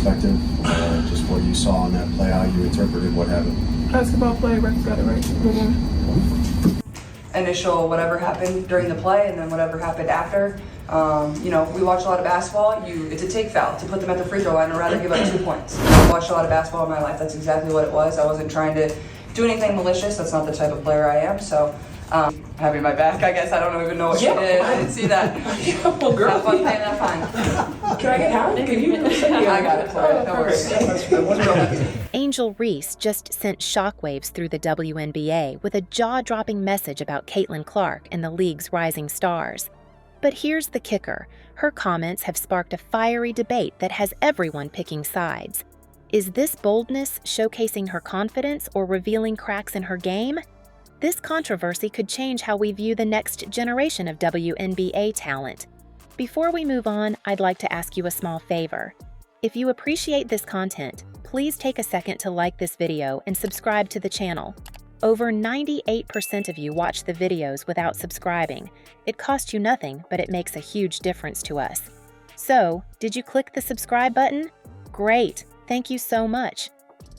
perspective, just what you saw on that play, how you interpreted what happened. Basketball play, Rex got it right. Good one. Initial whatever happened during the play and then whatever happened after. We watch a lot of basketball. It's a take foul to put them at the free throw line or rather give up 2 points. I've watched a lot of basketball in my life. That's exactly what it was. I wasn't trying to do anything malicious. That's not the type of player I am. So having my back, I guess. I don't even know what she did. I didn't see that. Well, girl, have fun paying that fine. can I get Howard? Can you? I got it for you. No worries. It wasn't real easy. Angel Reese just sent shockwaves through the WNBA with a jaw-dropping message about Caitlin Clark and the league's rising stars. But here's the kicker. Her comments have sparked a fiery debate that has everyone picking sides. Is this boldness showcasing her confidence or revealing cracks in her game? This controversy could change how we view the next generation of WNBA talent. Before we move on, I'd like to ask you a small favor. If you appreciate this content, please take a second to like this video and subscribe to the channel. Over 98% of you watch the videos without subscribing. It costs you nothing, but it makes a huge difference to us. So, did you click the subscribe button? Great, thank you so much.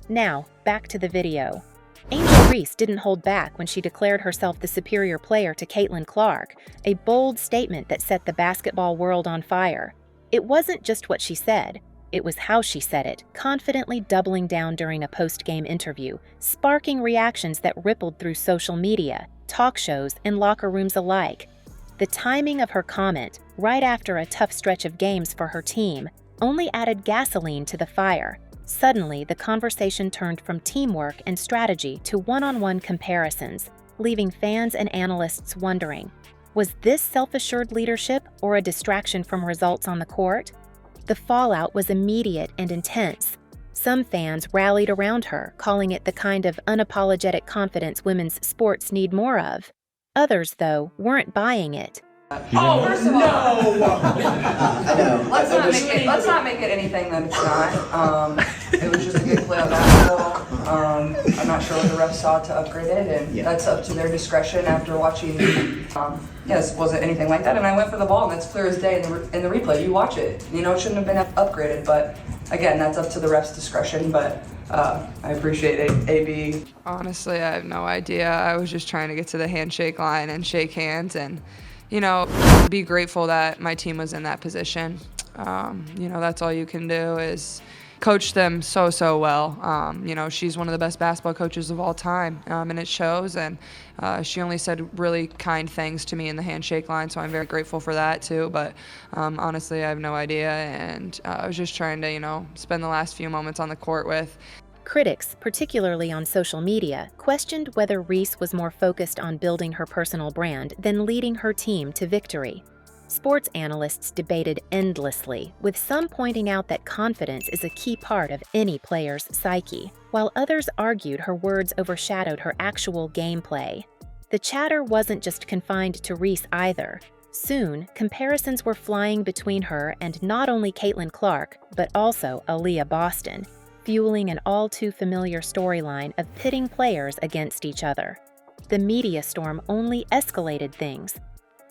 Now, back to the video. Angel Reese didn't hold back when she declared herself the superior player to Caitlin Clark, a bold statement that set the basketball world on fire. It wasn't just what she said. It was how she said it, confidently doubling down during a post-game interview, sparking reactions that rippled through social media, talk shows, and locker rooms alike. The timing of her comment, right after a tough stretch of games for her team, only added gasoline to the fire. Suddenly, the conversation turned from teamwork and strategy to one-on-one comparisons, leaving fans and analysts wondering, was this self-assured leadership or a distraction from results on the court? The fallout was immediate and intense. Some fans rallied around her, calling it the kind of unapologetic confidence women's sports need more of. Others, though, weren't buying it. First of all, let's not make it anything that it's not. It was just a good play of basketball. I'm not sure what the refs saw to upgrade it, and that's up to their discretion after watching. Yes, wasn't anything like that, and I went for the ball, and that's clear as day in the replay. You watch it. It shouldn't have been upgraded, but again, that's up to the refs' discretion. But I appreciate it, AB. Honestly, I have no idea. I was just trying to get to the handshake line and shake hands and be grateful that my team was in that position. That's all you can do is coach them so well. She's one of the best basketball coaches of all time, and it shows. And she only said really kind things to me in the handshake line, so I'm very grateful for that too. But honestly, I have no idea, and I was just trying to, spend the last few moments on the court with. Critics, particularly on social media, questioned whether Reese was more focused on building her personal brand than leading her team to victory. Sports analysts debated endlessly, with some pointing out that confidence is a key part of any player's psyche, while others argued her words overshadowed her actual gameplay. The chatter wasn't just confined to Reese either. Soon, comparisons were flying between her and not only Caitlin Clark, but also Aaliyah Boston, fueling an all-too-familiar storyline of pitting players against each other. The media storm only escalated things.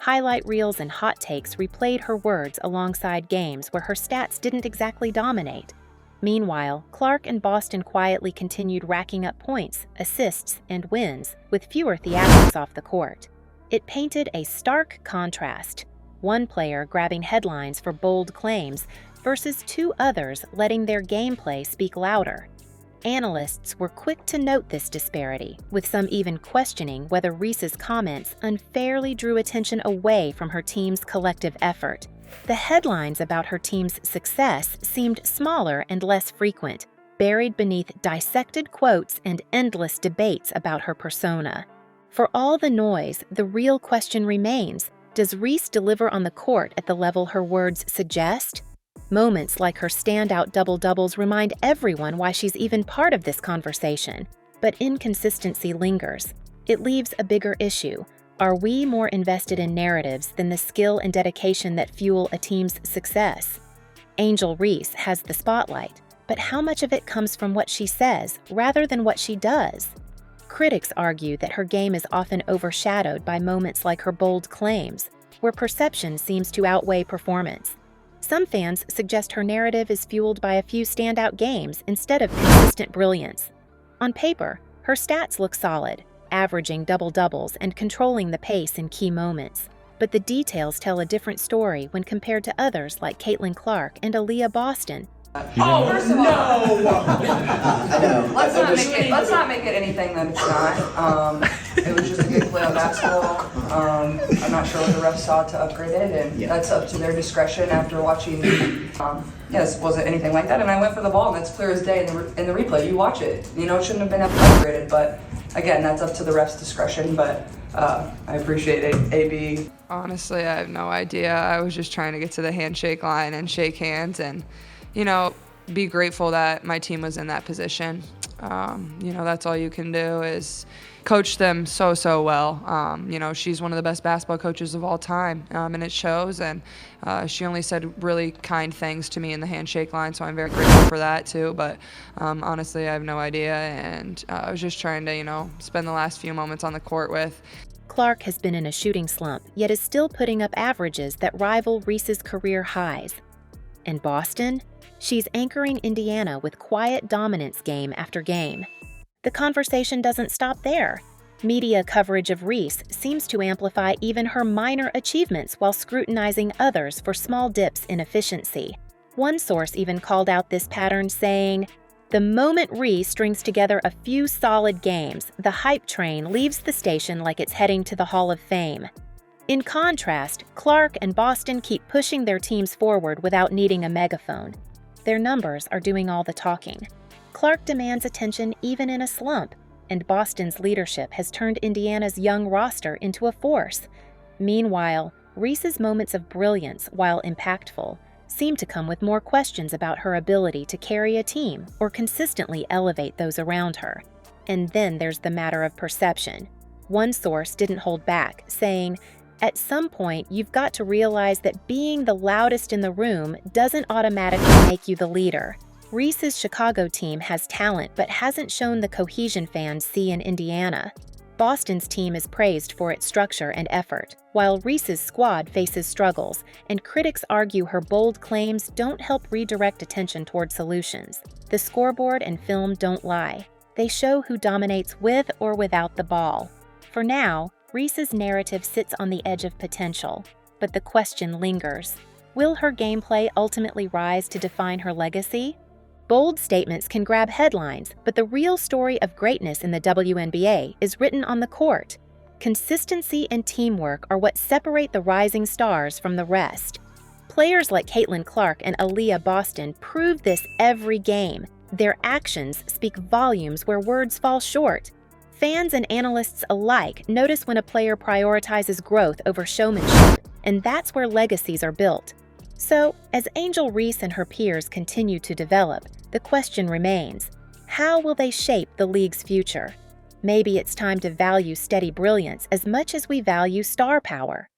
Highlight reels and hot takes replayed her words alongside games where her stats didn't exactly dominate. Meanwhile, Clark and Boston quietly continued racking up points, assists, and wins, with fewer theatrics off the court. It painted a stark contrast, one player grabbing headlines for bold claims versus two others letting their gameplay speak louder. Analysts were quick to note this disparity, with some even questioning whether Reese's comments unfairly drew attention away from her team's collective effort. The headlines about her team's success seemed smaller and less frequent, buried beneath dissected quotes and endless debates about her persona. For all the noise, the real question remains, does Reese deliver on the court at the level her words suggest? Moments like her standout double-doubles remind everyone why she's even part of this conversation. But inconsistency lingers. It leaves a bigger issue. Are we more invested in narratives than the skill and dedication that fuel a team's success? Angel Reese has the spotlight, but how much of it comes from what she says rather than what she does? Critics argue that her game is often overshadowed by moments like her bold claims, where perception seems to outweigh performance. Some fans suggest her narrative is fueled by a few standout games instead of consistent brilliance. On paper, her stats look solid, averaging double-doubles and controlling the pace in key moments. But the details tell a different story when compared to others like Caitlin Clark and Aaliyah Boston. Oh, first of all, I know. let's not make it anything that it's not. It was just a good play on basketball. I'm not sure what the refs saw to upgrade it, and that's up to their discretion after watching. Yes, wasn't anything like that, and I went for the ball, and that's clear as day in the replay. You watch it. You know, it shouldn't have been upgraded, but again, that's up to the refs' discretion. But I appreciate it, AB. Honestly, I have no idea. I was just trying to get to the handshake line and shake hands and, be grateful that my team was in that position. That's all you can do is coach them so well. She's one of the best basketball coaches of all time, and it shows. And she only said really kind things to me in the handshake line, so I'm very grateful for that too. But honestly, I have no idea, and I was just trying to, spend the last few moments on the court with. Clark has been in a shooting slump, yet is still putting up averages that rival Reese's career highs. In Boston, she's anchoring Indiana with quiet dominance game after game. The conversation doesn't stop there. Media coverage of Reese seems to amplify even her minor achievements while scrutinizing others for small dips in efficiency. One source even called out this pattern, saying, "The moment Reese strings together a few solid games, the hype train leaves the station like it's heading to the Hall of Fame." In contrast, Clark and Boston keep pushing their teams forward without needing a megaphone. Their numbers are doing all the talking. Clark demands attention even in a slump, and Boston's leadership has turned Indiana's young roster into a force. Meanwhile, Reese's moments of brilliance, while impactful, seem to come with more questions about her ability to carry a team or consistently elevate those around her. And then there's the matter of perception. One source didn't hold back, saying, "At some point, you've got to realize that being the loudest in the room doesn't automatically make you the leader." Reese's Chicago team has talent but hasn't shown the cohesion fans see in Indiana. Boston's team is praised for its structure and effort, while Reese's squad faces struggles, and critics argue her bold claims don't help redirect attention toward solutions. The scoreboard and film don't lie. They show who dominates with or without the ball. For now, Reese's narrative sits on the edge of potential, but the question lingers. Will her gameplay ultimately rise to define her legacy? Bold statements can grab headlines, but the real story of greatness in the WNBA is written on the court. Consistency and teamwork are what separate the rising stars from the rest. Players like Caitlin Clark and Aaliyah Boston prove this every game. Their actions speak volumes where words fall short. Fans and analysts alike notice when a player prioritizes growth over showmanship, and that's where legacies are built. So, as Angel Reese and her peers continue to develop, the question remains, how will they shape the league's future? Maybe it's time to value steady brilliance as much as we value star power.